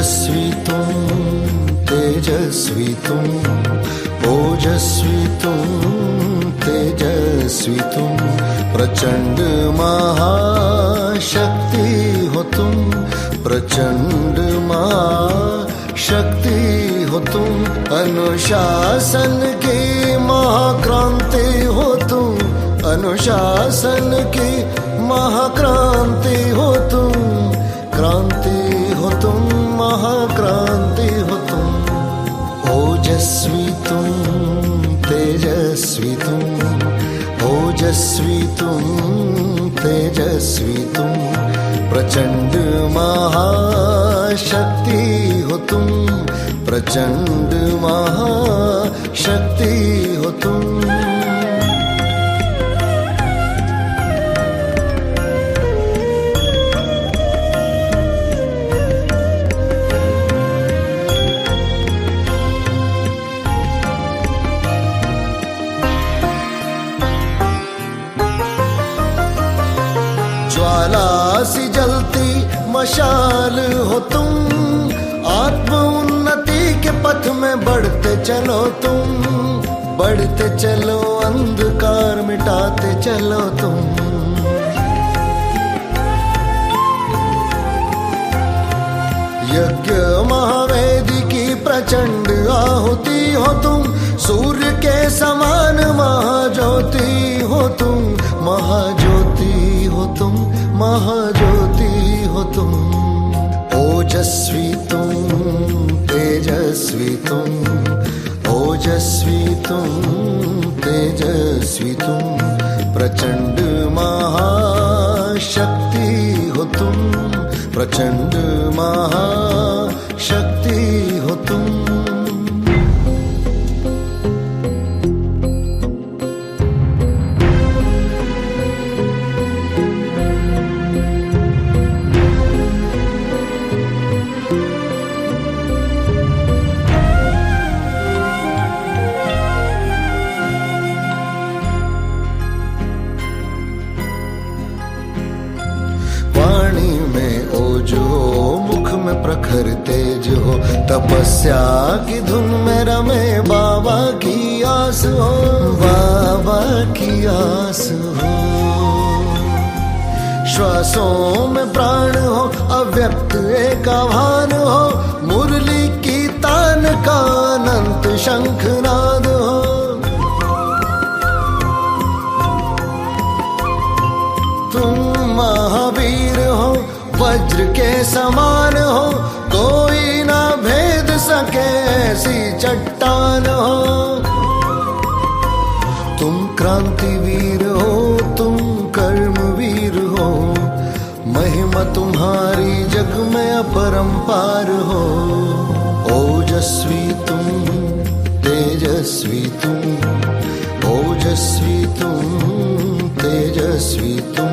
ओजस्वी तुम तेजस्वी तुम, ओजस्वी तुम तेजस्वी तुम, प्रचंड महाशक्ति हो तुम, प्रचंड महाशक्ति हो तुम, अनुशासन की महाक्रांति हो तुम, अनुशासन की महाक्रांति हो तुम, क्रांति हो तुम, महाक्रांति हो तुम। ओजस्वी तुम तेजस्वी तुम, ओजस्वी तुम तेजस्वी तुम, प्रचंड महाशक्ति हो तुम, प्रचंड महाशक्ति हो तुम। ज्वाला सी जलती मशाल हो तुम, आत्म उन्नति के पथ में बढ़ते चलो तुम, बढ़ते चलो अंधकार मिटाते चलो तुम। यज्ञ महावेदी की प्रचंड आहुति हो तुम, सूर्य के समान महाज्योति हो तुम, महाज्योति हो तुम, महाज्योति हो तुम। ओजस्वी तुम तेजस्वी तुम, ओजस्वी तुम तेजस्वी तुम, प्रचंड महाशक्ति हो तुम, प्रचंड महाशक्ति हो तुम। वाणी में ओज हो, मुख में प्रखर तेज हो, तपस्या की धुन में रमे बाबा की आस हो, बाबा की आस हो। श्वासों में प्राण हो, अव्यक्त एक आह्वान हो, मुरली की तान का अनंत शंखनाद हो। तुम महावीर हो, वज्र के समान हो, कोई ना भेद सके ऐसी चट्टान हो। तुम क्रांतिवीर हो, तुम कर्मवीर हो, महिमा तुम्हारी जग में अपरंपार हो। ओजस्वी तुम तेजस्वी तुम, ओजस्वी तुम तेजस्वी तुम,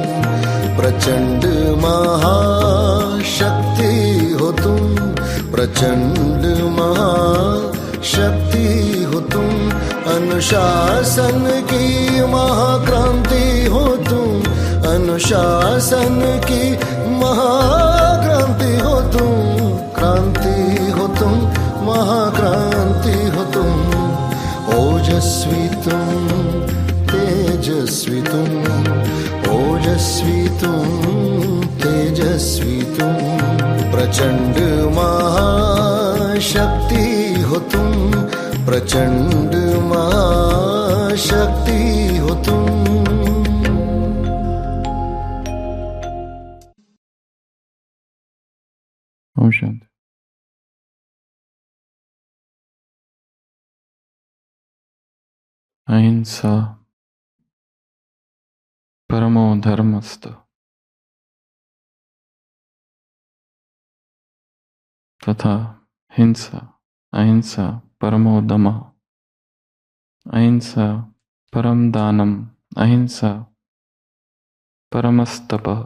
प्रचंड महाशक्ति हो तुम, प्रचंड महाशक्ति हो तुम, अनुशासन की महाक्रांति हो तुम, अनुशासन की महाक्रांति हो तुम, क्रांति हो तुम, महाक्रांति हो तुम। ओजस्वी तुम तेजस्वी तुम, ओजस्वी तुम तेजस्वी तुम, प्रचंड महाशक्ति हो तुम, प्रचंड महाशक्ति हो तुम। ओम शांति। अहिंसा परमो धर्मस्तु तथा हिंसा अहिंसा परमो दमः, अहिंसा परम दानम, अहिंसा परमस्तपः,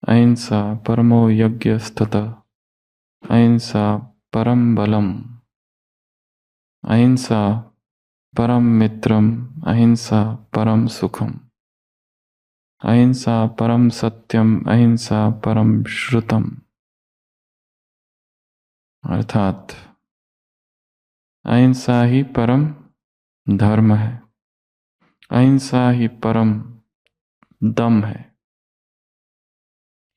अहिंसा परमो यज्ञस्ततः, अहिंसा परम बलम, अहिंसा परम मित्रम, अहिंसा परम सुखम, अहिंसा परम सत्यम, अहिंसा परम श्रुतम, अर्थात अहिंसा ही परम धर्म है, अहिंसा ही परम दम है।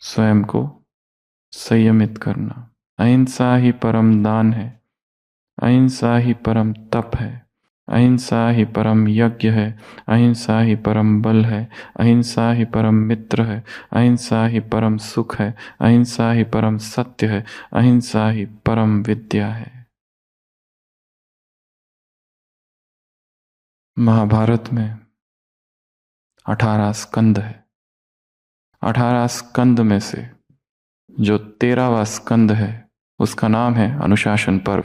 स्वयं को संयमित करना, अहिंसा ही परम दान है, अहिंसा ही परम तप है, अहिंसा ही परम यज्ञ है, अहिंसा ही परम बल है, अहिंसा ही परम मित्र है, अहिंसा ही परम सुख है, अहिंसा ही परम सत्य है, अहिंसा ही परम विद्या है। महाभारत में 18 स्कंद है। 18 स्कंद में से जो 13वां स्कंद है उसका नाम है अनुशासन पर्व।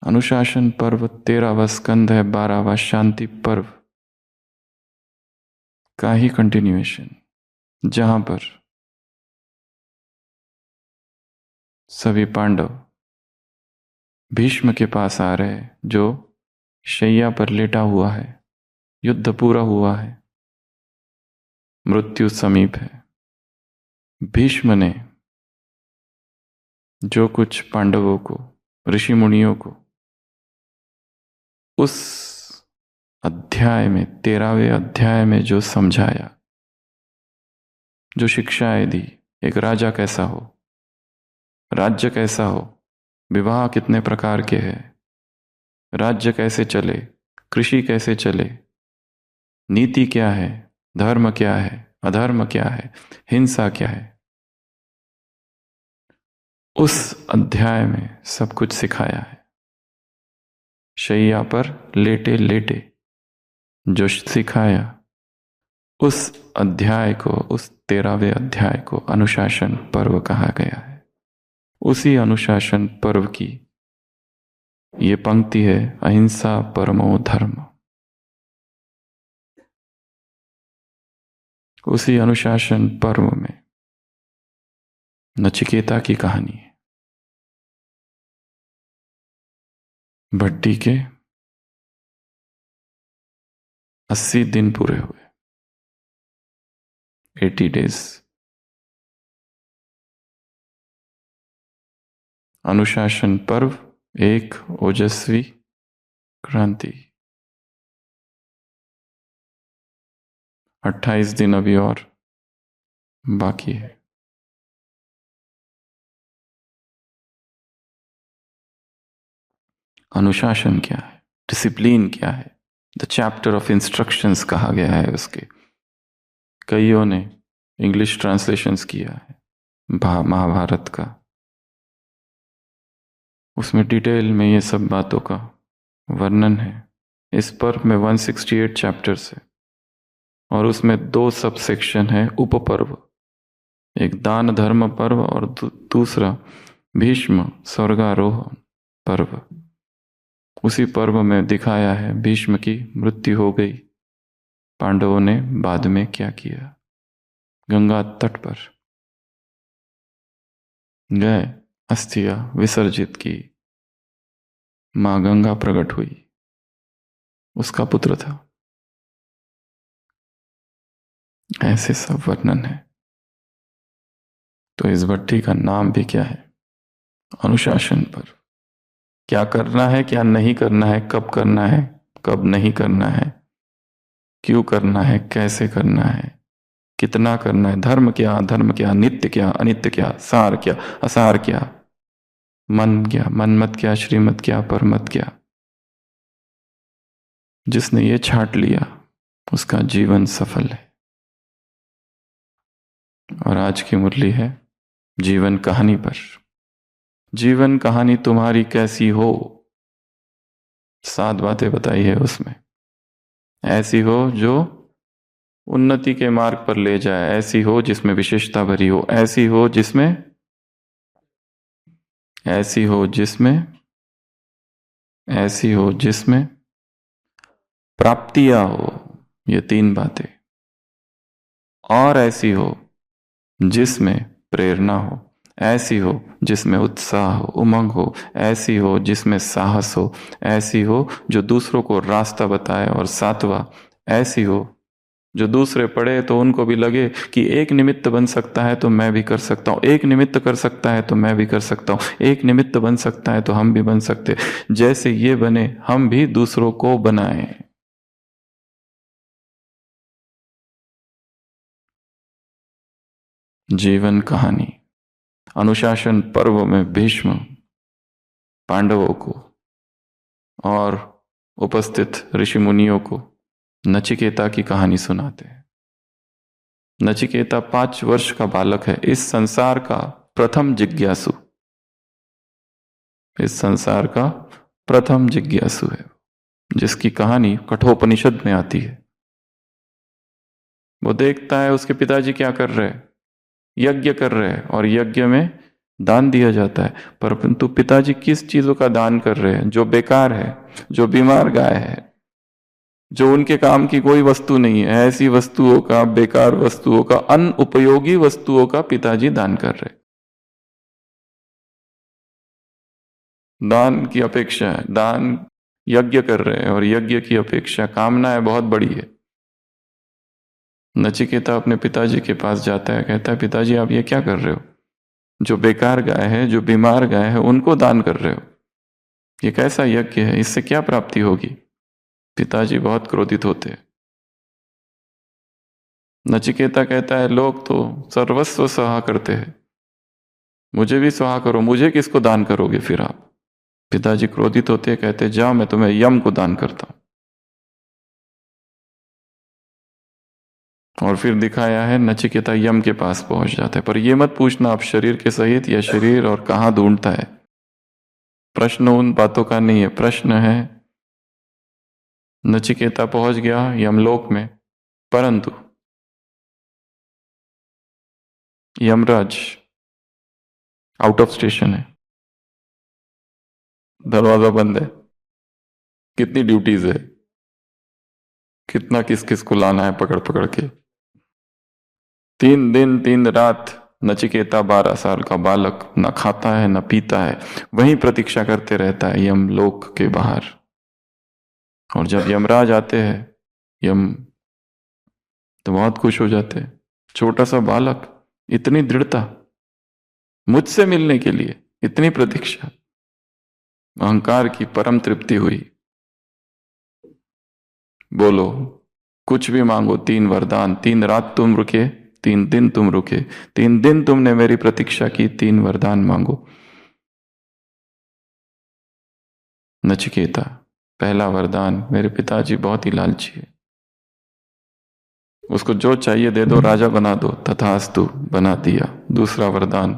अनुशासन पर्व 13वां स्कंद है, 12वां शांति पर्व का ही कंटिन्यूएशन, जहां पर सभी पांडव भीष्म के पास आ रहे, जो शैया पर लेटा हुआ है, युद्ध पूरा हुआ है, मृत्यु समीप है। भीष्म ने जो कुछ पांडवों को, ऋषि मुनियों को उस अध्याय में, 13वें अध्याय में जो समझाया, जो शिक्षाएं दी, एक राजा कैसा हो, राज्य कैसा हो, विवाह कितने प्रकार के हैं, राज्य कैसे चले, कृषि कैसे चले, नीति क्या है, धर्म क्या है, अधर्म क्या है, हिंसा क्या है, उस अध्याय में सब कुछ सिखाया है। शैया पर लेटे लेटे जो सिखाया, उस अध्याय को, उस 13वें अध्याय को अनुशासन पर्व कहा गया है। उसी अनुशासन पर्व की ये पंक्ति है, अहिंसा परमो धर्म। उसी अनुशासन पर्व में नचिकेता की कहानी है। भट्टी के 80 दिन पूरे हुए, 80 डेज। अनुशासन पर्व एक ओजस्वी क्रांति। 28 दिन अभी और बाकी है। अनुशासन क्या है, डिसिप्लिन क्या है, द चैप्टर ऑफ इंस्ट्रक्शंस कहा गया है उसके। कईयों ने इंग्लिश ट्रांसलेशंस किया है महाभारत का, उसमें डिटेल में ये सब बातों का वर्णन है। इस पर्व में 168 चैप्टर्स है और उसमें 2 सब सेक्शन है, उपपर्व, एक दान धर्म पर्व और दूसरा भीष्म स्वर्गारोहण पर्व। उसी पर्व में दिखाया है भीष्म की मृत्यु हो गई, पांडवों ने बाद में क्या किया। गंगा तट पर गए, अस्थियां विसर्जित की, मां गंगा प्रकट हुई, उसका पुत्र था। ऐसे सब वर्णन है। तो इस भट्टी का नाम भी क्या है, अनुशासन पर्व। क्या करना है, क्या नहीं करना है, कब करना है, कब नहीं करना है, क्यों करना है, कैसे करना है, कितना करना है, धर्म क्या, अधर्म क्या, नित्य क्या, अनित्य क्या, सार क्या, असार क्या, मन क्या, मनमत क्या, श्रीमत क्या, परमत क्या। जिसने ये छांट लिया उसका जीवन सफल है। और आज की मुरली है जीवन कहानी पर। जीवन कहानी तुम्हारी कैसी हो, 7 बातें बताई है उसमें। ऐसी हो जो उन्नति के मार्ग पर ले जाए, ऐसी हो जिसमें विशेषता भरी हो, ऐसी हो जिसमें प्राप्तियां हो, ये 3 बातें। और ऐसी हो जिसमें प्रेरणा हो, ऐसी हो जिसमें उत्साह हो, उमंग हो, ऐसी हो जिसमें साहस हो, ऐसी हो जो दूसरों को रास्ता बताए, और 7वां ऐसी हो जो दूसरे पढ़े तो उनको भी लगे कि एक निमित्त बन सकता है तो मैं भी कर सकता हूं, एक निमित्त कर सकता है तो मैं भी कर सकता हूं, एक निमित्त बन सकता है तो हम भी बन सकते, जैसे ये बने हम भी दूसरों को बनाएं। जीवन कहानी। अनुशासन पर्व में भीष्म पांडवों को और उपस्थित ऋषि मुनियों को नचिकेता की कहानी सुनाते हैं। नचिकेता 5 वर्ष का बालक है, इस संसार का प्रथम जिज्ञासु, इस संसार का प्रथम जिज्ञासु है, जिसकी कहानी कठोपनिषद में आती है। वो देखता है उसके पिताजी क्या कर रहे हैं, यज्ञ कर रहे हैं और यज्ञ में दान दिया जाता है, परंतु पिताजी किस चीजों का दान कर रहे हैं? जो बेकार है, जो बीमार गाय है, जो उनके काम की कोई वस्तु नहीं है, ऐसी वस्तुओं का, बेकार वस्तुओं का, अनुपयोगी वस्तुओं का पिताजी दान कर रहे। दान की अपेक्षा है, दान यज्ञ कर रहे हैं और यज्ञ की अपेक्षा कामनाएं बहुत बड़ी है। नचिकेता अपने पिताजी के पास जाता है, कहता है पिताजी आप ये क्या कर रहे हो? जो बेकार गाय है, जो बीमार गाय है, उनको दान कर रहे हो, ये कैसा यज्ञ है? इससे क्या प्राप्ति होगी? पिताजी बहुत क्रोधित होते हैं। नचिकेता कहता है लोग तो सर्वस्व सहा करते हैं, मुझे भी सहा करो, मुझे किसको दान करोगे फिर आप? पिताजी क्रोधित होते हैं, कहते जाओ मैं तुम्हें यम को दान करता हूं। और फिर दिखाया है नचिकेता यम के पास पहुंच जाता है, पर यह मत पूछना आप शरीर के सहित या शरीर और कहां ढूंढता है। प्रश्न उन बातों का नहीं है, प्रश्न है नचिकेता पहुंच गया यमलोक में, परंतु यमराज आउट ऑफ स्टेशन है, दरवाजा बंद है, कितनी ड्यूटीज है, कितना किस किस को लाना है पकड़ पकड़ के। 3 दिन 3 रात नचिकेता 12 साल का बालक न खाता है न पीता है, वहीं प्रतीक्षा करते रहता है यमलोक के बाहर। और जब यमराज आते हैं यम तो बहुत खुश हो जाते हैं, छोटा सा बालक, इतनी दृढ़ता, मुझसे मिलने के लिए इतनी प्रतीक्षा, अहंकार की परम तृप्ति हुई। बोलो कुछ भी मांगो, 3 वरदान, 3 रात तुम रुके, 3 दिन तुम रुके, 3 दिन तुमने मेरी प्रतीक्षा की, 3 वरदान मांगो। नचिकेता पहला वरदान, मेरे पिताजी बहुत ही लालची है, उसको जो चाहिए दे दो, राजा बना दो, तथास्तु, बना दिया। दूसरा वरदान,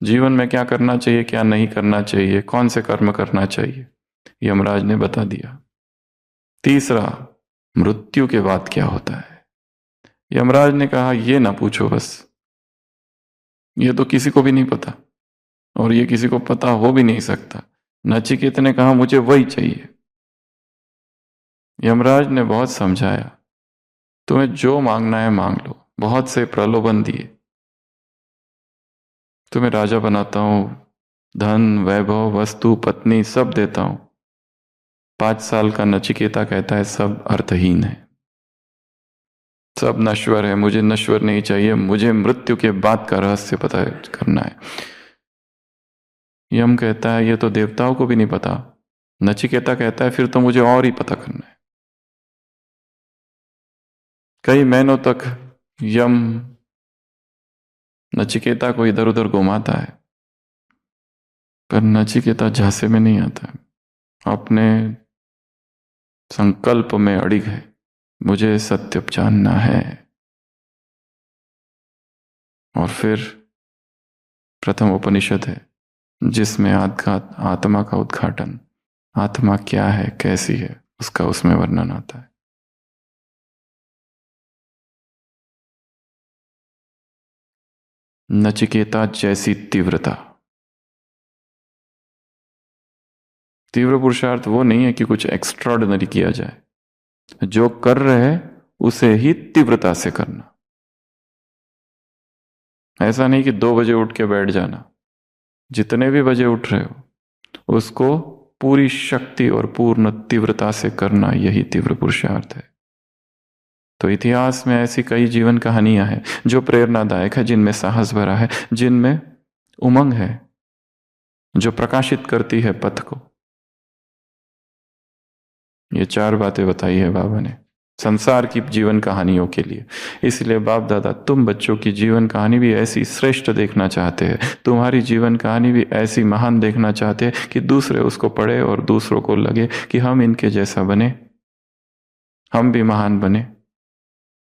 जीवन में क्या करना चाहिए क्या नहीं करना चाहिए, कौन से कर्म करना चाहिए, यमराज ने बता दिया। तीसरा, मृत्यु के बाद क्या होता है, यमराज ने कहा ये ना पूछो, बस ये तो किसी को भी नहीं पता और ये किसी को पता हो भी नहीं सकता। नचिकेत ने कहा मुझे वही चाहिए। यमराज ने बहुत समझाया, तुम्हें जो मांगना है मांग लो, बहुत से प्रलोभन दिए, तुम्हें राजा बनाता हूं, धन वैभव वस्तु पत्नी सब देता हूं। 5 साल का नचिकेता कहता है सब अर्थहीन है, सब नश्वर है, मुझे नश्वर नहीं चाहिए, मुझे मृत्यु के बाद का रहस्य पता करना है। यम कहता है ये तो देवताओं को भी नहीं पता। नचिकेता कहता है फिर तो मुझे और ही पता करना है। कई महीनों तक यम नचिकेता को इधर उधर घुमाता है, पर नचिकेता झांसे में नहीं आता है, अपने संकल्प में अड़िग है, मुझे सत्य जानना है। और फिर प्रथम उपनिषद है जिसमें आत्मा का उद्घाटन, आत्मा क्या है कैसी है उसका उसमें वर्णन आता है। नचिकेता जैसी तीव्रता। तीव्र पुरुषार्थ वो नहीं है कि कुछ एक्स्ट्राऑर्डिनरी किया जाए, जो कर रहे हैं उसे ही तीव्रता से करना। ऐसा नहीं कि 2 बजे उठ के बैठ जाना, जितने भी बजे उठ रहे हो उसको पूरी शक्ति और पूर्ण तीव्रता से करना, यही तीव्र पुरुषार्थ है। तो इतिहास में ऐसी कई जीवन कहानियां हैं जो प्रेरणादायक है, जिनमें साहस भरा है, जिनमें उमंग है, जो प्रकाशित करती है पथ को। ये 4 बातें बताई है बाबा ने संसार की जीवन कहानियों के लिए। इसलिए बाप दादा, तुम बच्चों की जीवन कहानी भी ऐसी श्रेष्ठ देखना चाहते हैं, तुम्हारी जीवन कहानी भी ऐसी महान देखना चाहते हैं कि दूसरे उसको पढ़े और दूसरों को लगे कि हम इनके जैसा बने, हम भी महान बने,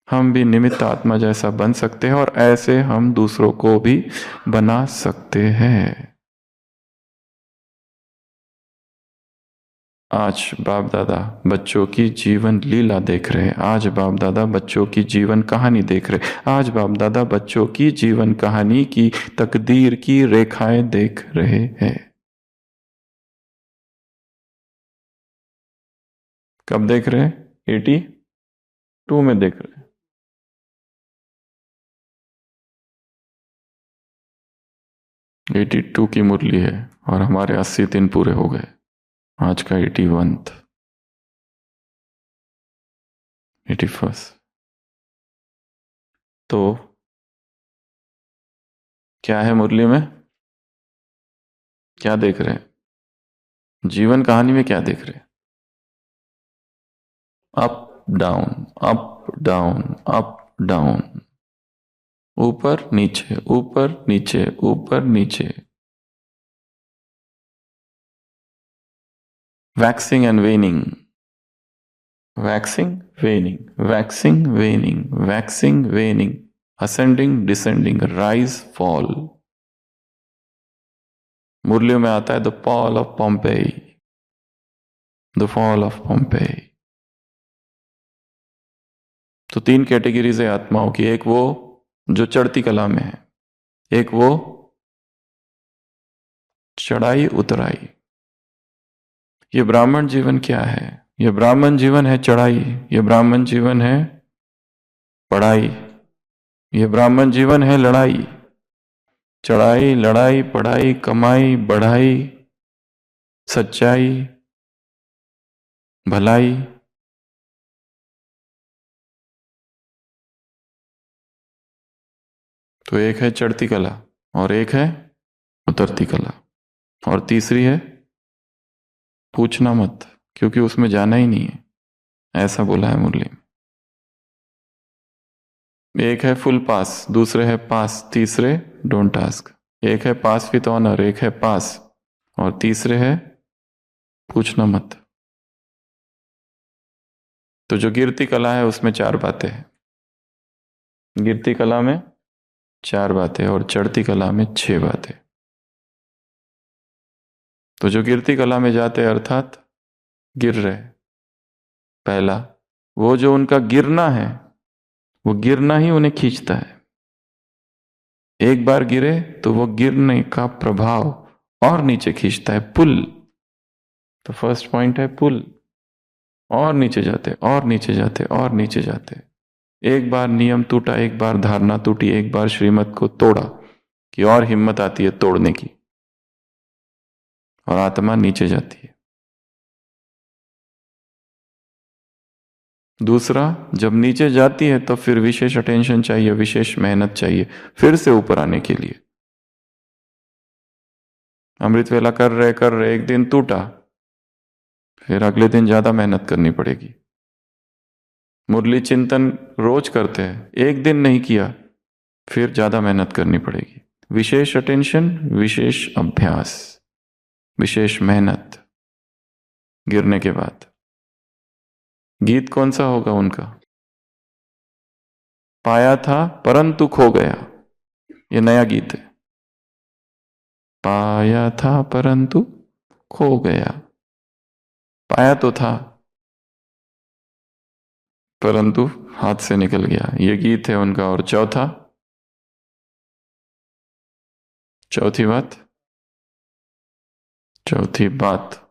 हम भी निमित्त आत्मा जैसा बन सकते हैं, और ऐसे हम दूसरों को भी बना सकते हैं। आज बाप दादा बच्चों की जीवन लीला देख रहे हैं, आज बाप दादा बच्चों की जीवन कहानी देख रहे हैं, आज बाप दादा बच्चों की जीवन कहानी की तकदीर की रेखाएं देख रहे हैं। कब देख रहे हैं? 82 में देख रहे हैं। 82 की मुरली है और हमारे 80 दिन पूरे हो गए। आज का 81th 81st। तो क्या है मुरली में? क्या देख रहे हैं? जीवन कहानी में क्या देख रहे हैं? Up down, up down, up down, ऊपर नीचे, ऊपर नीचे, ऊपर नीचे, waxing and waning, waxing waning, waxing waning, waxing waning, ascending descending, rise fall. मुरलियों में आता है the fall of Pompeii, the fall of Pompeii. तो 3 कैटेगरीज है आत्माओं की, एक वो जो चढ़ती कला में है, एक वो चढ़ाई उतराई। ये ब्राह्मण जीवन क्या है? ये ब्राह्मण जीवन है चढ़ाई, ये ब्राह्मण जीवन है पढ़ाई, ये ब्राह्मण जीवन है लड़ाई। चढ़ाई, लड़ाई, पढ़ाई, कमाई, बढ़ाई, सच्चाई, भलाई। तो एक है चढ़ती कला और एक है उतरती कला, और तीसरी है पूछना मत, क्योंकि उसमें जाना ही नहीं है, ऐसा बोला है मुरली में। एक है फुल पास, दूसरे है पास, तीसरे डोंट आस्क। एक है पास विथ ऑनर, एक है पास, और तीसरे है पूछना मत। तो जो गिरती कला है उसमें 4 बातें हैं, गिरती कला में 4 बातें और चढ़ती कला में 6 बातें। तो जो गिरती कला में जाते अर्थात गिर रहे, पहला वो जो उनका गिरना है, वो गिरना ही उन्हें खींचता है। एक बार गिरे तो वो गिरने का प्रभाव और नीचे खींचता है, पुल। तो फर्स्ट पॉइंट है पुल, और नीचे जाते और नीचे जाते और नीचे जाते। एक बार नियम टूटा, एक बार धारणा टूटी, एक बार श्रीमत को तोड़ा कि और हिम्मत आती है तोड़ने की, और आत्मा नीचे जाती है। दूसरा, जब नीचे जाती है तो फिर विशेष अटेंशन चाहिए, विशेष मेहनत चाहिए फिर से ऊपर आने के लिए। अमृत वेला कर रहे एक दिन टूटा, फिर अगले दिन ज्यादा मेहनत करनी पड़ेगी। मुरली चिंतन रोज करते हैं, एक दिन नहीं किया फिर ज्यादा मेहनत करनी पड़ेगी। विशेष अटेंशन, विशेष अभ्यास, विशेष मेहनत। गिरने के बाद गीत कौन सा होगा उनका? पाया था परंतु खो गया, ये नया गीत है। पाया था परंतु खो गया, पाया तो था परंतु हाथ से निकल गया, ये गीत है उनका। और चौथी बात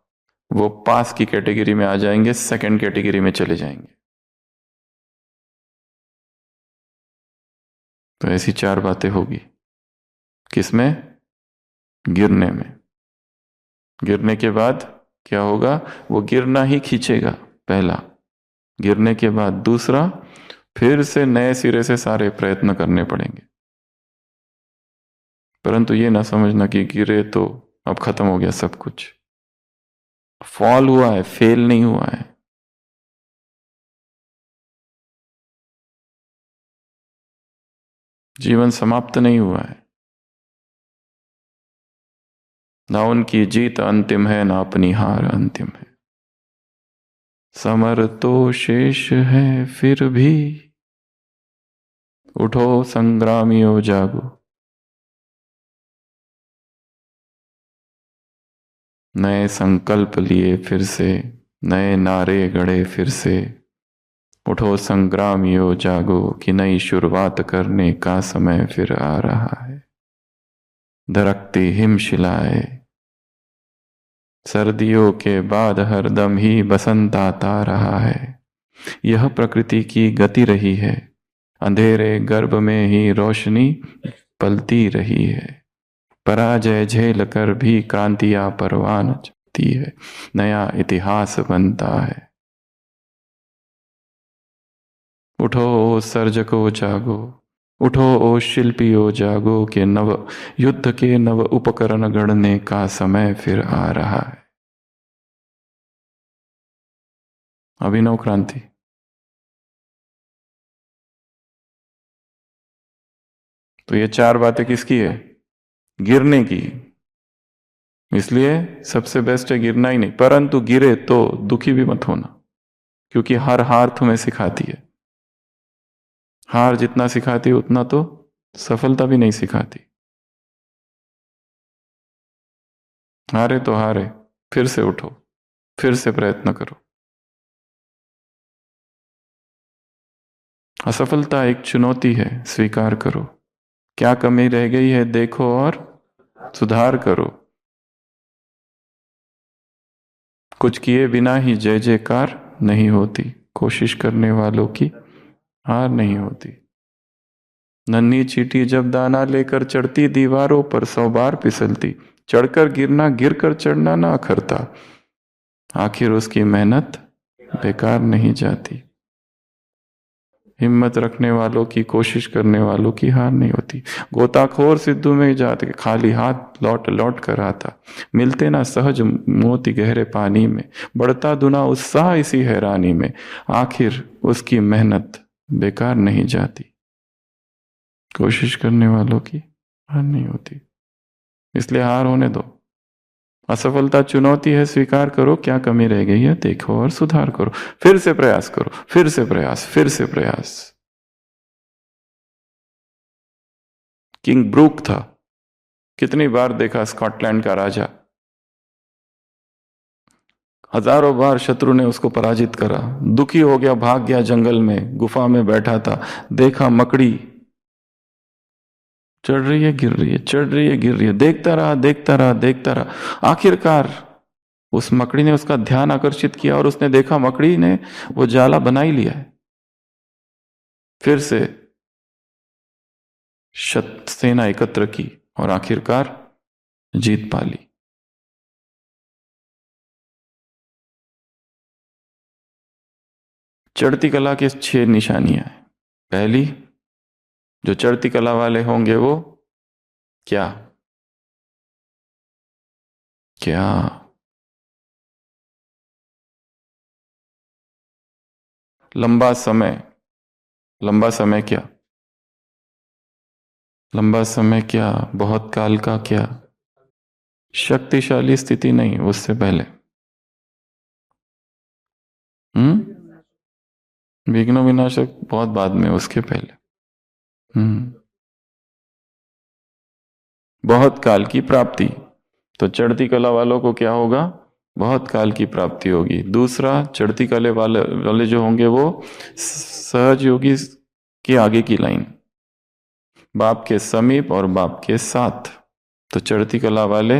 वो पास की कैटेगरी में आ जाएंगे, सेकंड कैटेगरी में चले जाएंगे। तो ऐसी 4 बातें होगी। किसमें? गिरने में। गिरने के बाद क्या होगा? वो गिरना ही खींचेगा, पहला। गिरने के बाद दूसरा, फिर से नए सिरे से सारे प्रयत्न करने पड़ेंगे। परंतु ये ना समझना कि गिरे तो अब खत्म हो गया सब कुछ। फॉल हुआ है, फेल नहीं हुआ है। जीवन समाप्त नहीं हुआ है। ना उनकी जीत अंतिम है, ना अपनी हार अंतिम है। समर तो शेष है फिर भी, उठो संग्रामियों जागो। नए संकल्प लिए फिर से, नए नारे गढ़े फिर से। उठो संग्रामियों जागो कि नई शुरुआत करने का समय फिर आ रहा है। दरकती हिमशिलाएं, सर्दियों के बाद हरदम ही बसंत आता रहा है। यह प्रकृति की गति रही है, अंधेरे गर्भ में ही रोशनी पलती रही है। पराजय झेल कर भी क्रांतियां परवान चढ़ती है, नया इतिहास बनता है। उठो ओ सर्जको जागो, उठो ओ शिल्पियों जागो के नव युद्ध के नव उपकरण गढ़ने का समय फिर आ रहा है। अभिनव क्रांति। तो ये चार बातें किसकी है? गिरने की। इसलिए सबसे बेस्ट है गिरना ही नहीं, परंतु गिरे तो दुखी भी मत होना, क्योंकि हर हार तुम्हें सिखाती है। हार जितना सिखाती है उतना तो सफलता भी नहीं सिखाती। हारे तो हारे, फिर से उठो, फिर से प्रयत्न करो। असफलता एक चुनौती है, स्वीकार करो। क्या कमी रह गई है देखो और सुधार करो। कुछ किए बिना ही जय जयकार नहीं होती, कोशिश करने वालों की हार नहीं होती। नन्ही चींटी जब दाना लेकर चढ़ती दीवारों पर 100 बार फिसलती, चढ़कर गिरना गिरकर चढ़ना ना अखरता, आखिर उसकी मेहनत बेकार नहीं जाती। हिम्मत रखने वालों की, कोशिश करने वालों की हार नहीं होती। गोताखोर सिद्धू में जाते खाली हाथ लौट लौट कर आता, मिलते ना सहज मोती गहरे पानी में, बढ़ता दुना उत्साह इसी हैरानी में, आखिर उसकी मेहनत बेकार नहीं जाती। कोशिश करने वालों की हार नहीं होती, इसलिए हार होने दो। असफलता चुनौती है, स्वीकार करो। क्या कमी रह गई है देखो और सुधार करो। फिर से प्रयास करो, फिर से प्रयास, फिर से प्रयास। किंग ब्रूक था, कितनी बार देखा स्कॉटलैंड का राजा, हजारों बार शत्रु ने उसको पराजित करा, दुखी हो गया, भाग गया जंगल में, गुफा में बैठा था, देखा मकड़ी चढ़ रही है गिर रही है, चढ़ रही है गिर रही है, देखता रहा देखता रहा देखता रहा। आखिरकार उस मकड़ी ने उसका ध्यान आकर्षित किया और उसने देखा मकड़ी ने वो जाला बना ही लिया है। फिर से सेना एकत्र की और आखिरकार जीत पा ली। चढ़ती कला के 6 निशानियां हैं। पहली, जो चढ़ती कला वाले होंगे वो क्या क्या लंबा समय। लंबा समय क्या? लंबा समय क्या? बहुत काल का क्या? शक्तिशाली स्थिति नहीं, उससे पहले। विघ्न विनाशक बहुत बाद में, उसके पहले। बहुत काल की प्राप्ति। तो चढ़ती कला वालों को क्या होगा? बहुत काल की प्राप्ति होगी। दूसरा, चढ़ती कला वाले जो होंगे वो सहज योगी की आगे की लाइन, बाप के समीप और बाप के साथ। तो चढ़ती कला वाले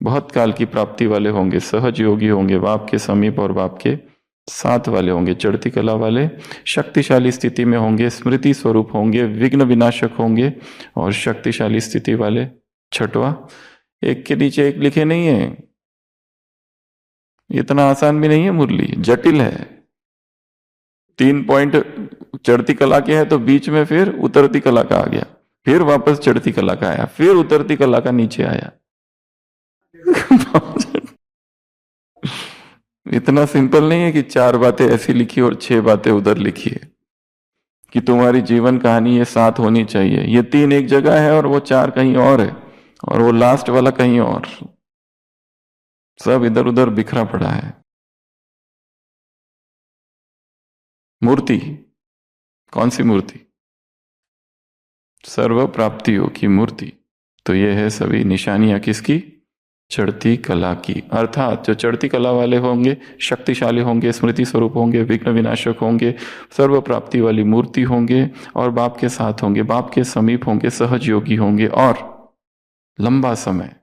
बहुत काल की प्राप्ति वाले होंगे, सहज योगी होंगे, बाप के समीप और बाप के साथ वाले होंगे। चढ़ती कला वाले शक्तिशाली स्थिति में होंगे, स्मृति स्वरूप होंगे, विघ्न विनाशक होंगे। और शक्तिशाली स्थिति वाले छठवा, एक के नीचे एक लिखे नहीं है, इतना आसान भी नहीं है मुरली, जटिल है। 3 पॉइंट चढ़ती कला के है तो बीच में फिर उतरती कला का आ गया, फिर वापस चढ़ती कला का आया, फिर उतरती कला का नीचे आया। इतना सिंपल नहीं है कि 4 बातें ऐसी लिखी और 6 बातें उधर लिखी है कि तुम्हारी जीवन कहानी ये 7 होनी चाहिए। ये 3 एक जगह है और वो 4 कहीं और है, और वो लास्ट वाला कहीं और। सब इधर उधर बिखरा पड़ा है। मूर्ति कौन सी मूर्ति? सर्व प्राप्तियों की मूर्ति। तो ये है सभी निशानियां किसकी? चढ़ती कला की। अर्थात जो चढ़ती कला वाले होंगे शक्तिशाली होंगे, स्मृति स्वरूप होंगे, विघ्न विनाशक होंगे, सर्व प्राप्ति वाली मूर्ति होंगे, और बाप के साथ होंगे, बाप के समीप होंगे, सहज योगी होंगे, और लंबा समय,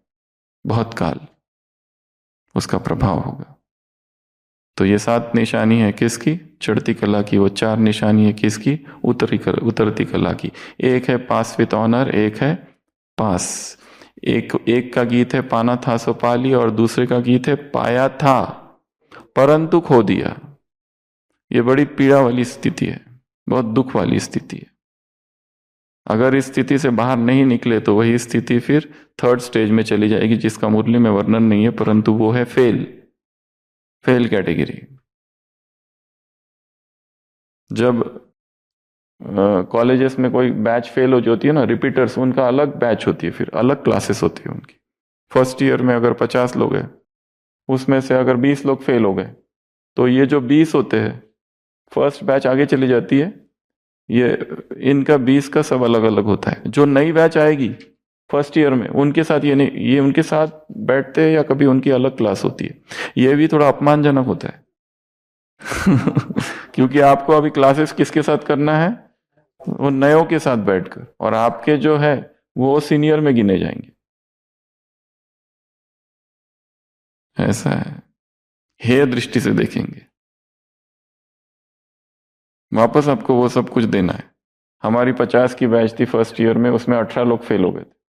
बहुत काल उसका प्रभाव होगा। तो ये 7 निशानी है किसकी? चढ़ती कला की। वो 4 निशानी है किसकी? उतरती कला की। एक है पास विथ ऑनर, एक है पास। एक का गीत है पाना था सो पा लिया, और दूसरे का गीत है पाया था परंतु खो दिया। ये बड़ी पीड़ा वाली स्थिति है, बहुत दुख वाली स्थिति है। अगर इस स्थिति से बाहर नहीं निकले तो वही स्थिति फिर 3rd स्टेज में चली जाएगी, जिसका मुरली में वर्णन नहीं है, परंतु वो है फेल कैटेगरी। जब कॉलेजेस में कोई बैच फेल हो जाती है ना, रिपीटर्स, उनका अलग बैच होती है, फिर अलग क्लासेस होती है उनकी। फर्स्ट ईयर में अगर 50 लोग हैं, उसमें से अगर 20 लोग फेल हो गए, तो ये जो 20 होते हैं, फर्स्ट बैच आगे चली जाती है, ये इनका 20 का सब अलग अलग होता है। जो नई बैच आएगी फर्स्ट ईयर में, उनके साथ ये नहीं, ये उनके साथ बैठते हैं, या कभी उनकी अलग क्लास होती है। ये भी थोड़ा अपमानजनक होता है। क्योंकि आपको अभी क्लासेस किसके साथ करना है? वो नयों के साथ बैठकर, और आपके जो है वो सीनियर में गिने जाएंगे। ऐसा है, हेय दृष्टि से देखेंगे। वापस आपको वो सब कुछ देना है। हमारी 50 की बैच थी फर्स्ट ईयर में, उसमें 18 लोग फेल हो गए थे।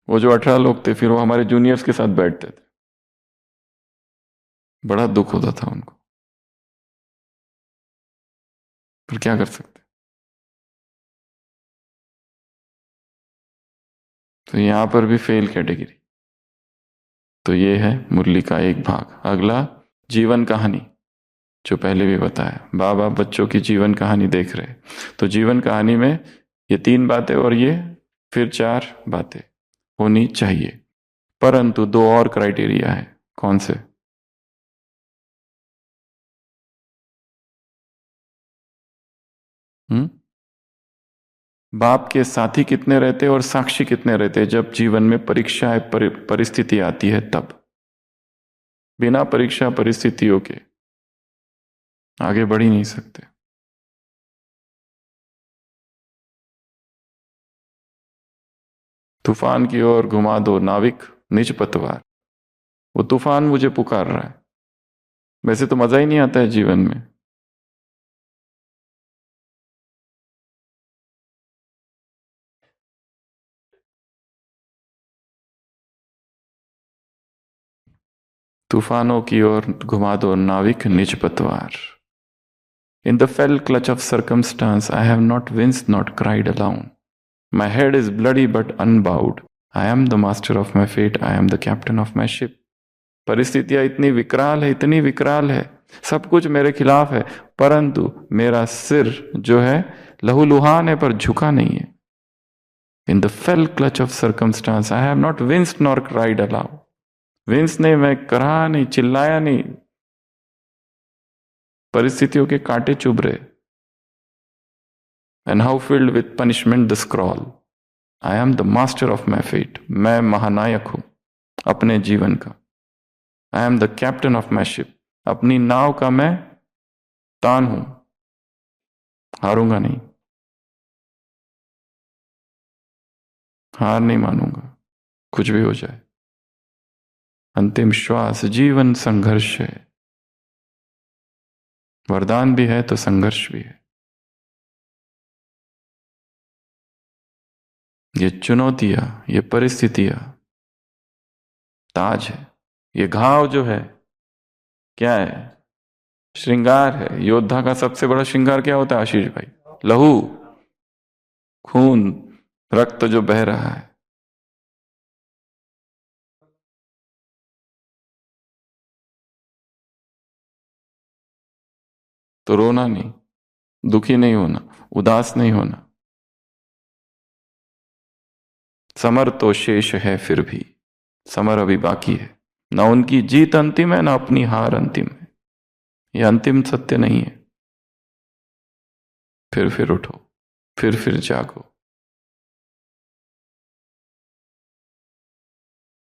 वो जो 18 लोग थे, फिर वो हमारे जूनियर्स के साथ बैठते थे। बड़ा दुख होता था उनको, फिर क्या कर सकते। तो यहां पर भी फेल कैटेगरी। तो ये है मुरली का एक भाग। अगला जीवन कहानी, जो पहले भी बताया, बाबा बच्चों की जीवन कहानी देख रहे। तो जीवन कहानी में ये 3 बातें और ये फिर 4 बातें होनी चाहिए, परंतु 2 और क्राइटेरिया है। कौन से? बाप के साथी कितने रहते और साक्षी कितने रहते जब जीवन में परीक्षा परिस्थिति आती है तब। बिना परीक्षा परिस्थितियों के आगे बढ़ ही नहीं सकते। तूफान की ओर घुमा दो नाविक निज पतवार। वो तूफान मुझे पुकार रहा है। वैसे तो मजा ही नहीं आता है जीवन में। तूफानों की ओर घुमा दो नाविक निज पतवार। In the fell clutch of circumstance, I have not winced, not cried alone. My head is bloody but unbowed. I am the master of my fate. I am the captain of my ship. परिस्थितियां इतनी विकराल है, इतनी विकराल है, सब कुछ मेरे खिलाफ है, परंतु मेरा सिर जो है लहूलुहान है पर झुका नहीं है। In the fell clutch of circumstance, I have not winced nor cried aloud. Wince नहीं, मैं करा नहीं, चिल्लाया नहीं। परिस्थितियों के कांटे चुभ रहे। And how filled with punishment the scroll. I am the master of my fate. मैं महानायक हूं अपने जीवन का। I am the captain of my ship. अपनी नाव का मैं तान हूं, हारूंगा नहीं, हार नहीं मानूंगा, कुछ भी हो जाए। अंतिम श्वास जीवन संघर्ष है। वरदान भी है तो संघर्ष भी है। ये चुनौतियां, ये परिस्थितियां ताज है। ये घाव जो है क्या है? श्रृंगार है। योद्धा का सबसे बड़ा श्रृंगार क्या होता है आशीष भाई? लहू, खून, रक्त जो बह रहा है। तो रोना नहीं, दुखी नहीं होना, उदास नहीं होना। समर तो शेष है, फिर भी समर अभी बाकी है। ना उनकी जीत अंतिम है, ना अपनी हार अंतिम है। यह अंतिम सत्य नहीं है। फिर उठो, फिर जागो।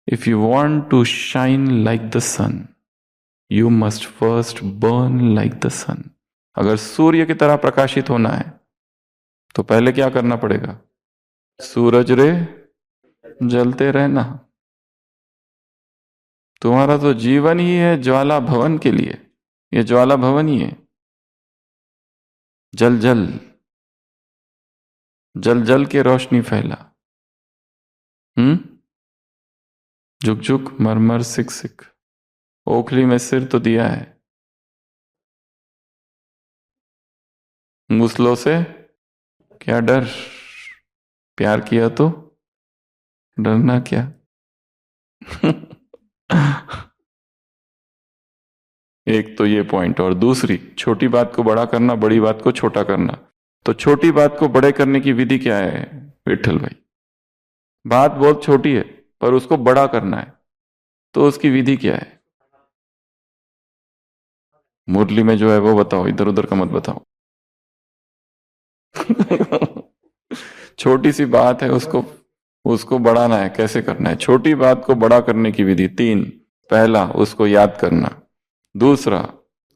If you want to shine like the sun, you must first burn like the sun. अगर सूर्य की तरह प्रकाशित होना है तो पहले क्या करना पड़ेगा? सूरज रे जलते रहना। तुम्हारा तो जीवन ही है ज्वाला भवन के लिए। ये ज्वाला भवन ही है। जल जल जल जल के रोशनी फैला। झुक झुक मरमर सिक सिक। ओखली में सिर तो दिया है। मुसलों से क्या डर? प्यार किया तो डरना क्या? एक तो ये पॉइंट, और दूसरी, छोटी बात को बड़ा करना, बड़ी बात को छोटा करना। तो छोटी बात को बड़े करने की विधि क्या है विठल भाई? बात बहुत छोटी है पर उसको बड़ा करना है, तो उसकी विधि क्या है? मुरली में जो है वो बताओ, इधर उधर का मत बताओ। छोटी सी बात है, उसको उसको बढ़ाना है। कैसे करना है? छोटी बात को बड़ा करने की विधि 3। पहला, उसको याद करना। दूसरा,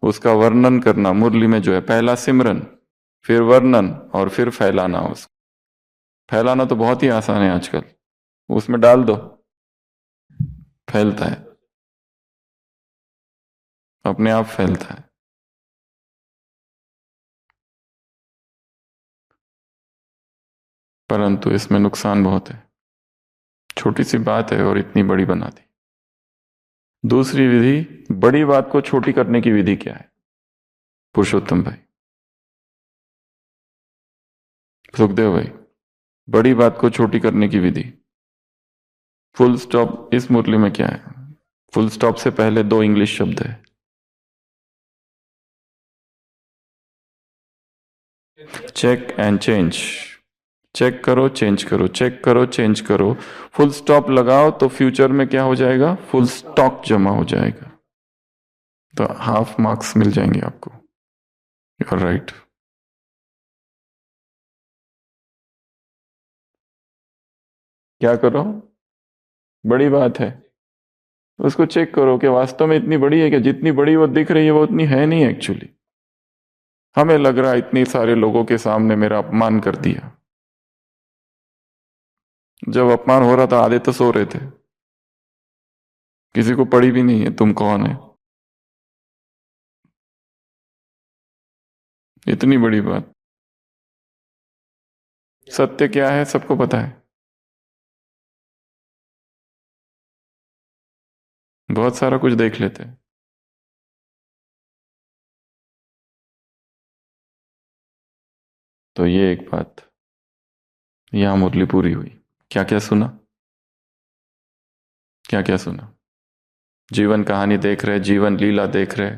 उसका वर्णन करना। मुरली में जो है, पहला सिमरन, फिर वर्णन, और फिर फैलाना। उसको फैलाना तो बहुत ही आसान है आजकल, उसमें डाल दो, फैलता है, अपने आप फैलता है। परंतु इसमें नुकसान बहुत है। छोटी सी बात है और इतनी बड़ी बना दी। दूसरी विधि, बड़ी बात को छोटी करने की विधि क्या है पुरुषोत्तम भाई, सुखदेव भाई? बड़ी बात को छोटी करने की विधि। फुल स्टॉप इस मुरली में क्या है? फुल स्टॉप से पहले 2 इंग्लिश शब्द है। Check and change. चेक करो, चेंज करो, चेक करो, चेंज करो। फुल स्टॉप लगाओ तो फ्यूचर में क्या हो जाएगा? फुल स्टॉक जमा हो जाएगा। तो हाफ मार्क्स मिल जाएंगे आपको। You are right. क्या करो? बड़ी बात है, उसको चेक करो कि वास्तव में इतनी बड़ी है क्या? जितनी बड़ी वो दिख रही है वो उतनी है नहीं एक्चुअली। हमें लग रहा है इतनी सारे लोगों के सामने मेरा अपमान कर दिया। जब अपमान हो रहा था आधे तो सो रहे थे, किसी को पड़ी भी नहीं है तुम कौन है। इतनी बड़ी बात। सत्य क्या है सबको पता है। बहुत सारा कुछ देख लेते हैं। तो ये एक बात, यहां मुरली पूरी हुई। क्या क्या सुना? क्या क्या सुना? जीवन कहानी देख रहे, जीवन लीला देख रहे।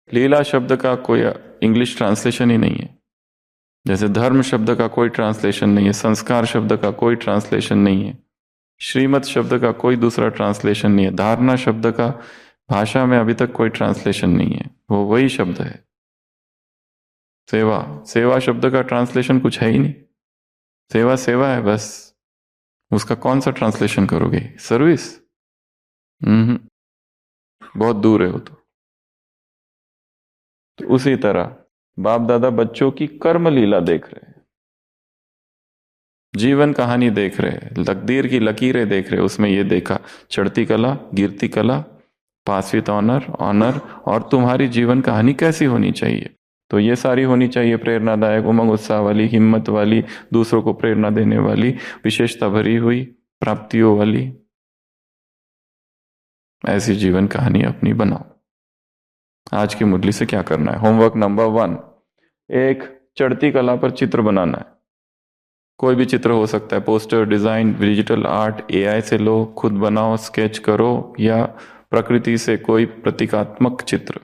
लीला शब्द का कोई इंग्लिश ट्रांसलेशन ही नहीं है। जैसे धर्म शब्द का कोई ट्रांसलेशन नहीं है, संस्कार शब्द का कोई ट्रांसलेशन नहीं है, श्रीमत शब्द का कोई दूसरा ट्रांसलेशन नहीं है, धारणा शब्द का भाषा में अभी तक कोई ट्रांसलेशन नहीं है। वो वही शब्द है। सेवा, सेवा शब्द का ट्रांसलेशन कुछ है ही नहीं। सेवा सेवा है बस। उसका कौन सा ट्रांसलेशन करोगे? सर्विस? बहुत दूर है वो तो उसी तरह बाप दादा बच्चों की कर्म लीला देख रहे हैं, जीवन कहानी देख रहे हैं, तकदीर की लकीरें देख रहे हैं। उसमें ये देखा, चढ़ती कला, गिरती कला, पास विथ ऑनर, ऑनर, और तुम्हारी जीवन कहानी कैसी होनी चाहिए। तो ये सारी होनी चाहिए प्रेरणादायक, उमंग उत्साह वाली, हिम्मत वाली, दूसरों को प्रेरणा देने वाली, विशेषता भरी हुई, प्राप्तियों वाली। ऐसी जीवन कहानी अपनी बनाओ। आज की मुरली से क्या करना है। होमवर्क नंबर 1, एक चढ़ती कला पर चित्र बनाना है। कोई भी चित्र हो सकता है, poster, design, digital art, AI से लो, खुद बनाओ, स्केच करो, या प्रकृति से कोई प्रतीकात्मक चित्र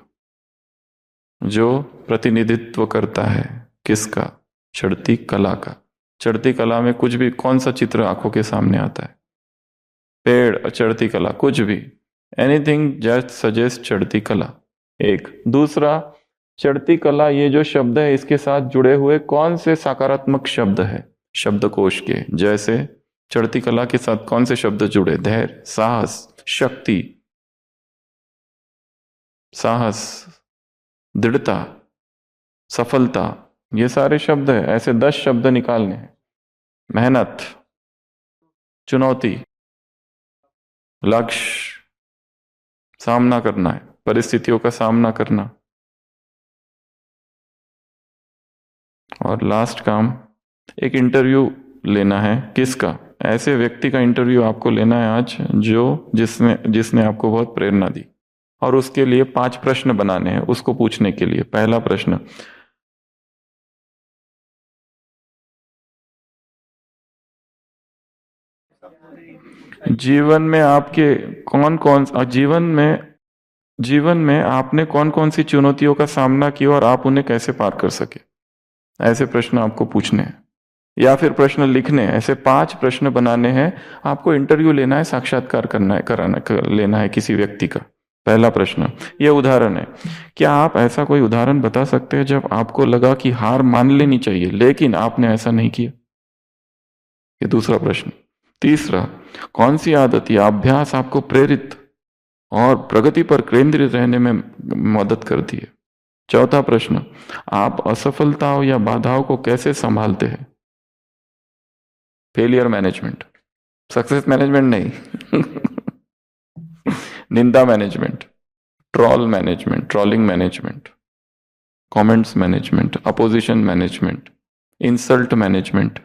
जो प्रतिनिधित्व करता है किसका? चढ़ती कला का। चढ़ती कला में कुछ भी, कौन सा चित्र आंखों के सामने आता है? पेड़, चढ़ती कला, कुछ भी, एनीथिंग जस्ट सजेस्ट चढ़ती कला। एक। दूसरा, चढ़ती कला ये जो शब्द है इसके साथ जुड़े हुए कौन से सकारात्मक शब्द है शब्दकोश के? जैसे चढ़ती कला के साथ कौन से शब्द जुड़े? धैर्य, साहस, शक्ति, साहस, दृढ़ता, सफलता, ये सारे शब्द है। ऐसे 10 शब्द निकालने हैं। मेहनत, चुनौती, लक्ष्य, सामना करना है, परिस्थितियों का सामना करना, और लास्ट काम एक इंटरव्यू लेना है। किसका? ऐसे व्यक्ति का इंटरव्यू आपको लेना है आज जो जिसने आपको बहुत प्रेरणा दी, और उसके लिए 5 प्रश्न बनाने हैं उसको पूछने के लिए। पहला प्रश्न, जीवन में आपके जीवन में आपने कौन कौन सी चुनौतियों का सामना किया और आप उन्हें कैसे पार कर सके? ऐसे प्रश्न आपको पूछने हैं, या फिर प्रश्न लिखने हैं। ऐसे 5 प्रश्न बनाने हैं। आपको इंटरव्यू लेना है, साक्षात्कार लेना है किसी व्यक्ति का। पहला प्रश्न, यह उदाहरण है। क्या आप ऐसा कोई उदाहरण बता सकते हैं जब आपको लगा कि हार मान लेनी चाहिए लेकिन आपने ऐसा नहीं किया? ये दूसरा प्रश्न। तीसरा, कौन सी आदत या अभ्यास आपको प्रेरित और प्रगति पर केंद्रित रहने में मदद करती है? चौथा प्रश्न, आप असफलताओं या बाधाओं को कैसे संभालते हैं? फेलियर मैनेजमेंट, सक्सेस मैनेजमेंट नहीं निंदा management, trolling management, comments management, opposition management, insult management.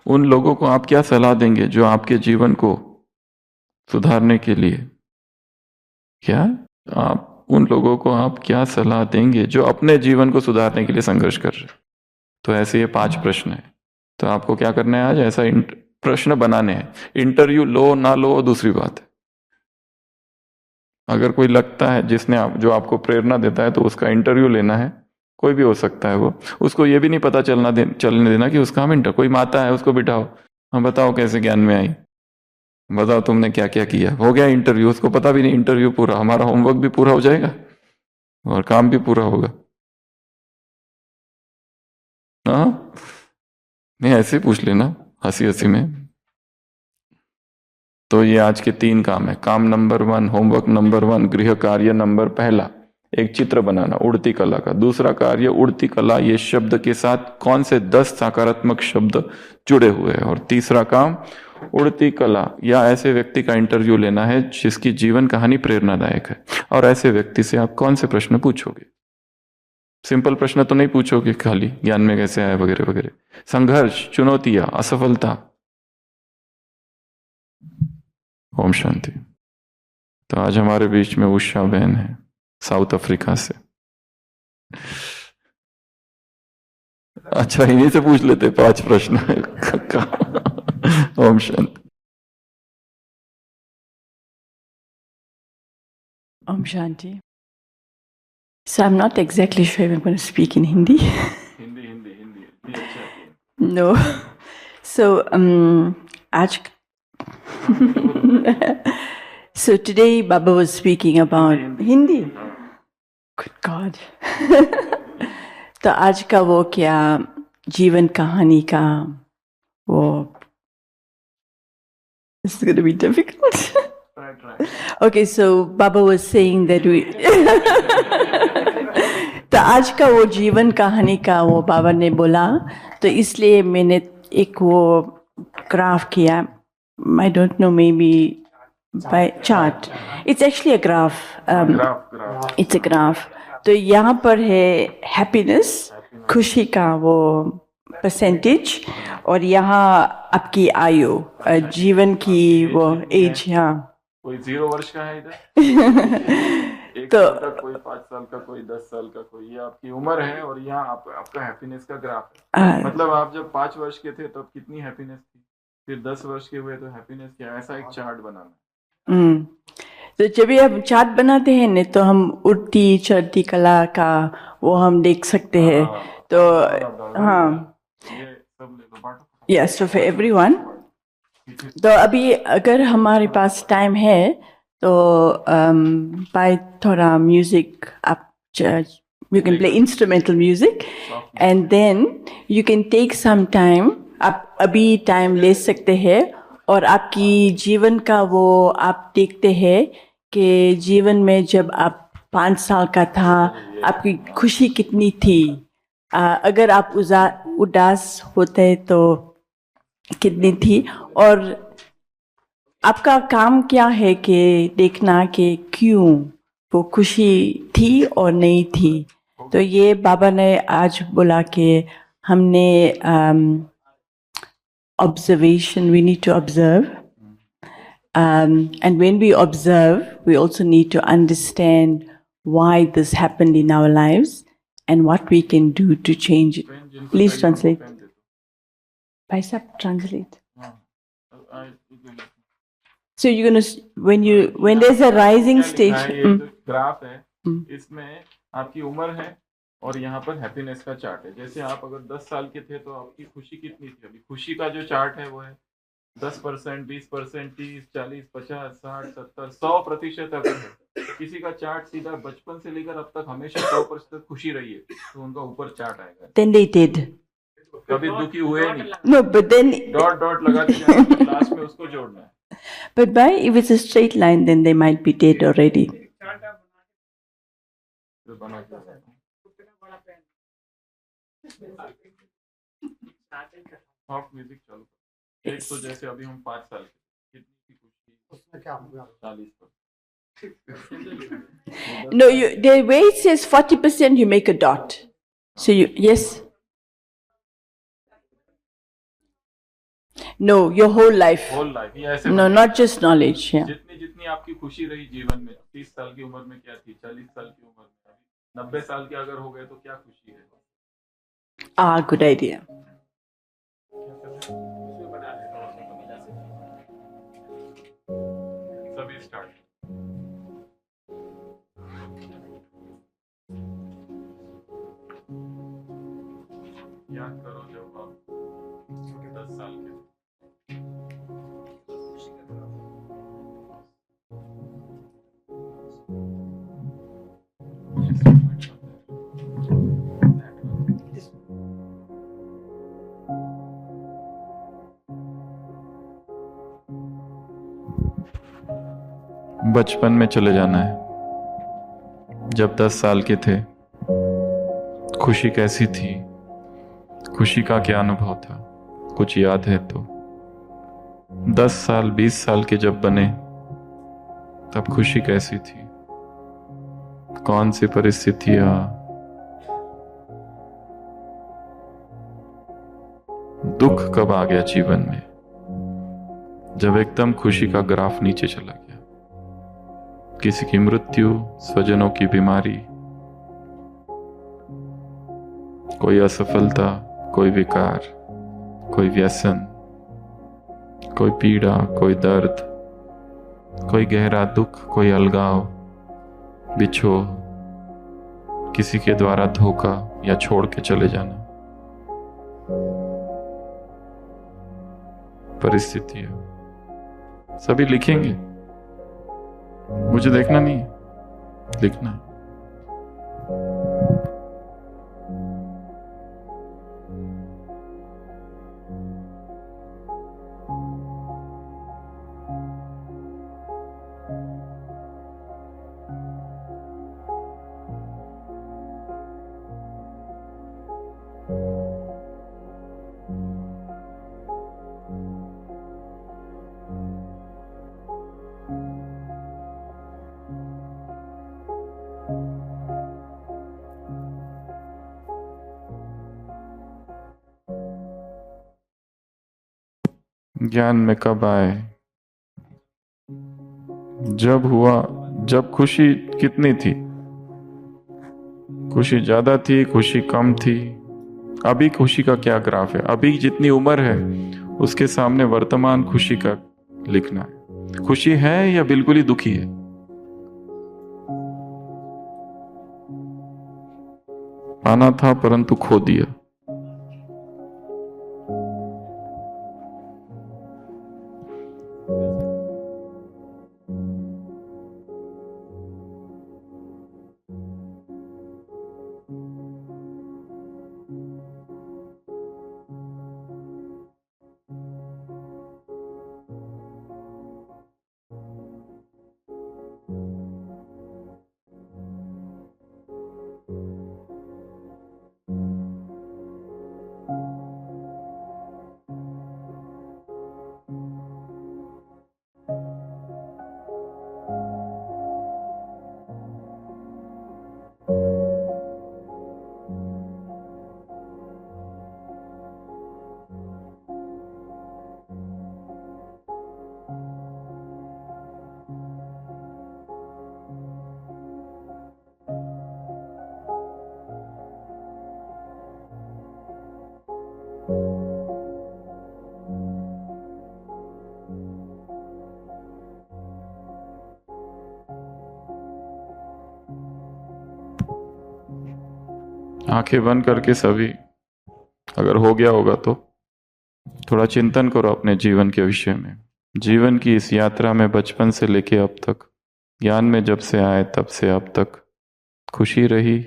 उन लोगों को आप क्या सलाह देंगे जो आपके जीवन को सुधारने के लिए, उन लोगों को आप क्या सलाह देंगे जो अपने जीवन को सुधारने के लिए संघर्ष कर रहे? तो ऐसे ये 5 प्रश्न है। तो आपको क्या करना है आज? ऐसा प्रश्न बनाने हैं। इंटरव्यू लो ना लो दूसरी बात है। अगर कोई लगता है जो आपको प्रेरणा देता है तो उसका इंटरव्यू लेना है। कोई भी हो सकता है वो। उसको ये भी नहीं पता चलने देना कि उसका हम कोई माता है उसको बिठाओ, हम बताओ कैसे ज्ञान में आई, बताओ तुमने क्या क्या किया। हो गया इंटरव्यू, उसको पता भी नहीं, इंटरव्यू पूरा, हमारा होमवर्क भी पूरा हो जाएगा और काम भी पूरा होगा। हाँ, नहीं ऐसे पूछ लेना हंसी हंसी में। तो ये आज के 3 काम है। काम नंबर 1, होमवर्क नंबर 1, गृह कार्य नंबर पहला, एक चित्र बनाना उड़ती कला का। दूसरा कार्य, उड़ती कला ये शब्द के साथ कौन से 10 सकारात्मक शब्द जुड़े हुए हैं। और तीसरा काम, उड़ती कला या ऐसे व्यक्ति का इंटरव्यू लेना है जिसकी जीवन कहानी प्रेरणादायक है। और ऐसे व्यक्ति से आप कौन से प्रश्न पूछोगे? सिंपल प्रश्न तो नहीं पूछोगे खाली ज्ञान में कैसे आए वगैरह वगैरह। संघर्ष, चुनौतियां, असफलता। ओम शांति। तो आज हमारे बीच में उषा बहन है साउथ अफ्रीका से। अच्छा, इन्हीं से पूछ लेते 5 प्रश्न Om Shanti. Om Shanti. So I'm not exactly sure if I'm going to speak in Hindi. Hindi. No. So so today Baba was speaking about Hindi. Good God. तो आज का वो क्या जीवन कहानी का वो, this is going to be difficult. Okay, so Baba was saying that we तो आज का वो जीवन कहानी का वो बाबा ने बोला, तो इसलिए मैंने एक वो ग्राफ किया. I don't know, maybe by chart. It's actually a graph. It's a graph. तो यहाँ पर है हैप्पीनेस, खुशी का वो परसेंटेज और यहाँ आपकी आयु जीवन की वो एज। हाँ कोई 0 वर्ष का है इधर, 1 तो साल का, कोई 5 साल का, कोई 10 साल का, कोई, ये आपकी उम्र है और यहाँ आपका हैप्पीनेस का ग्राफ है। मतलब आप जब 5 वर्ष के थे तब कितनी हैप्पीनेस थी, फिर 10 वर्ष के हुए तो हैप्पीनेस क्या, ऐसा एक चार्ट बनाना। तो जब भी हम चार्ट बनाते हैं न तो हम उड़ती चढ़ती कला का वो हम देख सकते हैं। तो हाँ, ये सब ले लो, बांटो। Yes, for everyone. तो अभी अगर हमारे पास टाइम है तो बाय थोड़ा म्यूजिक आप you can play instrumental music and then you can take some time। आप अभी टाइम ले सकते हैं और आपकी जीवन का वो आप देखते हैं कि जीवन में जब आप 5 साल का था आपकी खुशी कितनी थी। अगर आप उदास होते तो कितनी थी, और आपका काम क्या है कि देखना कि क्यों वो खुशी थी और नहीं थी। तो ये बाबा ने आज बोला कि हमने observation, we need to observe, and when we observe we also need to understand why this happened in our lives and what we can do to change it. Please translate. Bhai Sahab, translate. So you're gonna when there's a rising stage, graph है, इसमें आपकी उम्र है और यहाँ पर happiness का chart है। जैसे आप अगर 10 साल के थे तो आपकी खुशी कितनी थी, अभी खुशी का जो चार्ट है वो है 10%, 20%, 30, 40, 50, 60, 70, 100% अगर है। किसी का चार्ट सीधा बचपन से लेकर अब तक हमेशा 100% खुशी रही है तो उनका ऊपर चार्ट आएगा। then they did. कभी दुखी हुए नहीं। No, but then डॉट लगाते जाना, लास्ट में उसको जोड़ना है। But why, if it's a straight line, then they might be dead already. Soft music चालू। एक तो जैसे अभी हम 5 साल के, कितनी खुशी, उसमें क्या होगा 40%। No, the way it says 40%, you make a dot. So yes. No, your whole life. Whole life. ये ऐसे No, not just knowledge. Yeah. जितनी आपकी खुशी रही जीवन में, 30 साल की उम्र में क्या थी, 40 साल की उम्र में, 90 साल के अगर हो गए तो क्या खुशी है। Good idea. सभी स्टार्ट। याद करो जब आप 10 साल के। बचपन में चले जाना है। जब 10 साल के थे, खुशी कैसी थी, खुशी का क्या अनुभव था, कुछ याद है तो। 10 साल 20 साल के जब बने तब खुशी कैसी थी, कौन सी परिस्थितियां, दुख कब आ गया जीवन में जब एकदम खुशी का ग्राफ नीचे चला गया। किसी की मृत्यु, स्वजनों की बीमारी, कोई असफलता, कोई विकार, कोई व्यसन, कोई पीड़ा, कोई दर्द, कोई गहरा दुख, कोई अलगाव, बिछोह, किसी के द्वारा धोखा या छोड़ के चले जाना। परिस्थितियां सभी लिखेंगे, मुझे देखना नहीं है, लिखना है। ज्ञान में कब आए? जब हुआ, जब खुशी कितनी थी? खुशी ज्यादा थी, खुशी कम थी? अभी खुशी का क्या ग्राफ है? अभी जितनी उम्र है उसके सामने वर्तमान खुशी का लिखना है। खुशी है या बिल्कुल ही दुखी है? पाना था परंतु खो दिया। आंखें बंद करके सभी, अगर हो गया होगा तो थोड़ा चिंतन करो अपने जीवन के विषय में। जीवन की इस यात्रा में बचपन से लेके अब तक, ज्ञान में जब से आए तब से अब तक, खुशी रही,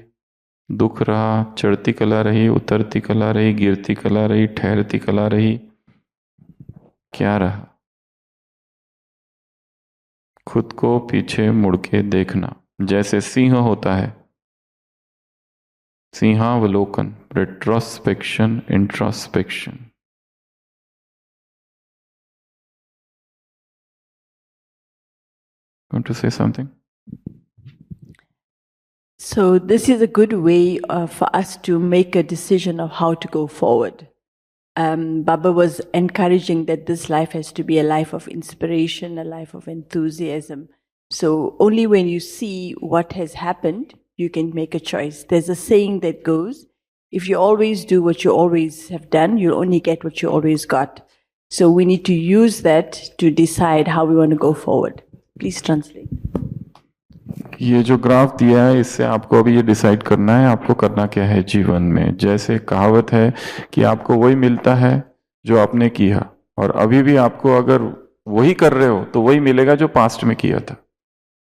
दुख रहा, चढ़ती कला रही, उतरती कला रही, गिरती कला रही, ठहरती कला रही, क्या रहा? खुद को पीछे मुड़ के देखना, जैसे सिंह होता है, सिंहावलोकन, retrospection, introspection. Want to say something? So this is a good way for us to make a decision of how to go forward. Baba was encouraging that this life has to be a life of inspiration, a life of enthusiasm. So only when you see what has happened, you can make a choice. There's a saying that goes, if you always do what you always have done, you'll only get what you always got. So we need to use that to decide how we want to go forward. Please translate. ये जो graph दिया है इससे आपको अभी ये decide करना है आपको करना क्या है जीवन में। जैसे कहावत है कि आपको वही मिलता है जो आपने किया, और अभी भी आपको अगर वही कर रहे हो तो वही मिलेगा जो पास्ट में किया था।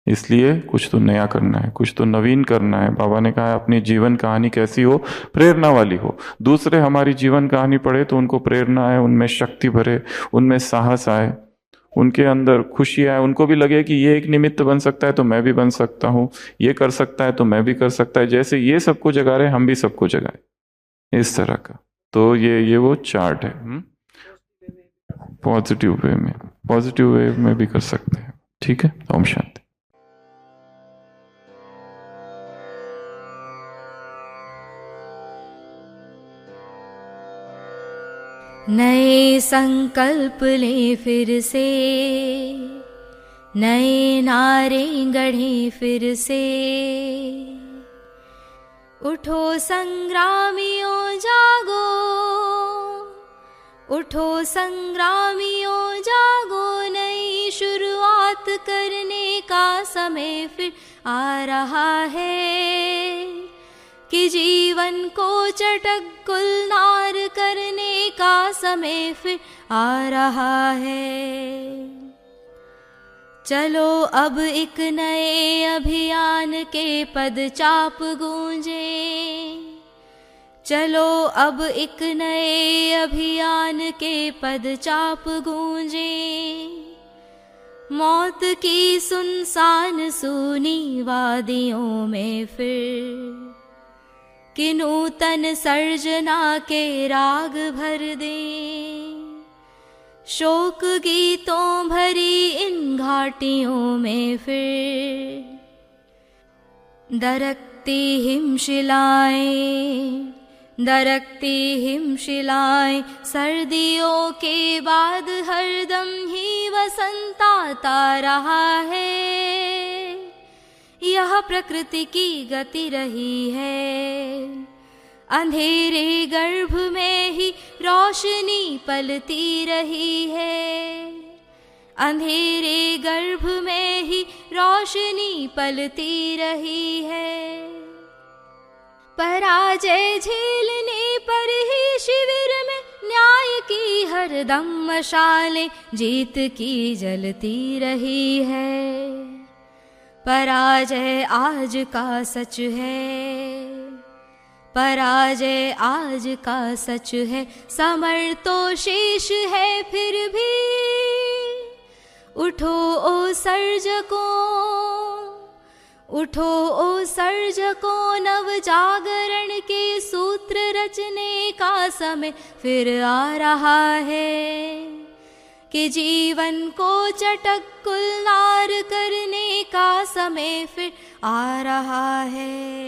इसलिए कुछ तो नया करना है, कुछ तो नवीन करना है। बाबा ने कहा अपनी जीवन कहानी कैसी हो? प्रेरणा वाली हो। दूसरे हमारी जीवन कहानी पढ़े तो उनको प्रेरणा आए, उनमें शक्ति भरे, उनमें साहस आए, उनके अंदर खुशी आए, उनको भी लगे कि ये एक निमित्त बन सकता है तो मैं भी बन सकता हूँ, ये कर सकता है तो मैं भी कर सकता है। जैसे ये सबको जगा रहे हम भी सबको जगाए, इस तरह का। तो ये वो चार्ट है। पॉजिटिव वे में भी कर सकते हैं। ठीक है, ओम शांति। नए संकल्प ले फिर से, नए नारे गढ़े फिर से। उठो संग्रामियों जागो, उठो संग्रामियों जागो। नई शुरुआत करने का समय फिर आ रहा है कि जीवन को चटक गुलनार करने का समय फिर आ रहा है। चलो अब एक नए अभियान के पदचाप गूंजे, चलो अब एक नए अभियान के पदचाप गूंजे। मौत की सुनसान सूनी वादियों में फिर कि नूतन सर्जना के राग भर दें। शोक गीतों भरी इन घाटियों में फिर दरकती हिमशिलाएं दरकती हिमशिलाएं सर्दियों के बाद हरदम ही वसंत आता रहा है। यह प्रकृति की गति रही है। अंधेरे गर्भ में ही रोशनी पलती रही है। अंधेरे गर्भ में ही रोशनी पलती रही है। पराजय झेलने पर ही शिविर में न्याय की हरदम मशालें जीत की जलती रही है। पराजय आज का सच है। पराजय आज का सच है। समर तो शेष है फिर भी। उठो ओ सर्जकों, उठो ओ सर्जकों, नव जागरण के सूत्र रचने का समय फिर आ रहा है। कि जीवन को चटक गुलजार करने का समय फिर आ रहा है।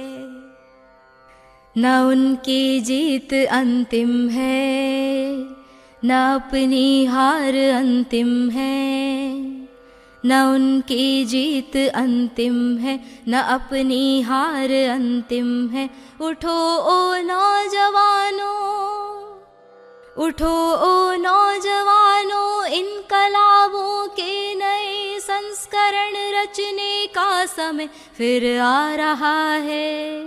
न उनकी जीत अंतिम है, न अपनी हार अंतिम है। न उनकी जीत अंतिम है, न अपनी हार अंतिम है। उठो ओ नौजवानों, उठो ओ नौजवानों, इनकलाबों के नए संस्करण रचने का समय फिर आ रहा है।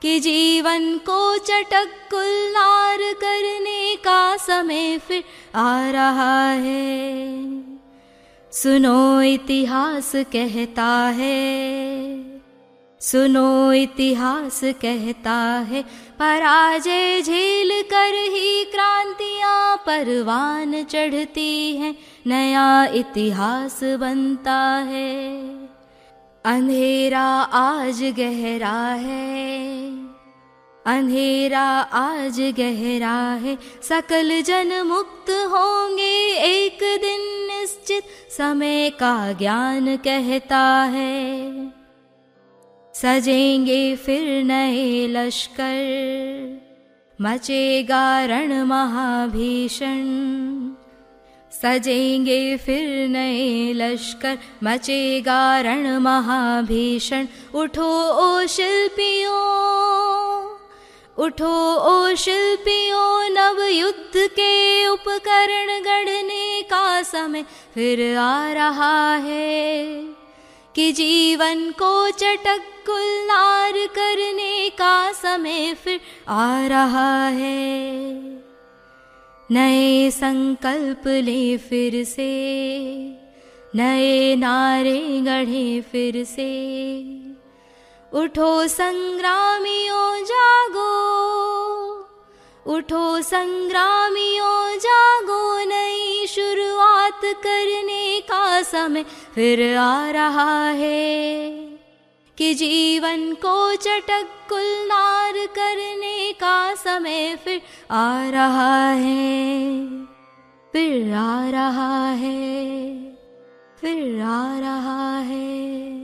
कि जीवन को चटक गुलजार करने का समय फिर आ रहा है। सुनो इतिहास कहता है, सुनो इतिहास कहता है, पराजय झेल कर ही क्रांतियां परवान चढ़ती हैं, नया इतिहास बनता है। अंधेरा आज गहरा है, अंधेरा आज गहरा है। सकल जन मुक्त होंगे एक दिन निश्चित, समय का ज्ञान कहता है। सजेंगे फिर नए लश्कर, मचेगा रण महाभीषण। सजेंगे फिर नए लश्कर, मचेगा रण महाभीषण। उठो ओ शिल्पियों, उठो ओ शिल्पियों, नव युद्ध के उपकरण गढ़ने का समय फिर आ रहा है। कि जीवन को चटक गुलजार करने का समय फिर आ रहा है। नए संकल्प ले फिर से, नए नारे गढ़े फिर से। उठो संग्रामियों जागो, उठो संग्रामियों जागो, नई शुरुआत करने का समय फिर आ रहा है। कि जीवन को चटक गुलजार करने का समय फिर आ रहा है, फिर आ रहा है, फिर आ रहा है।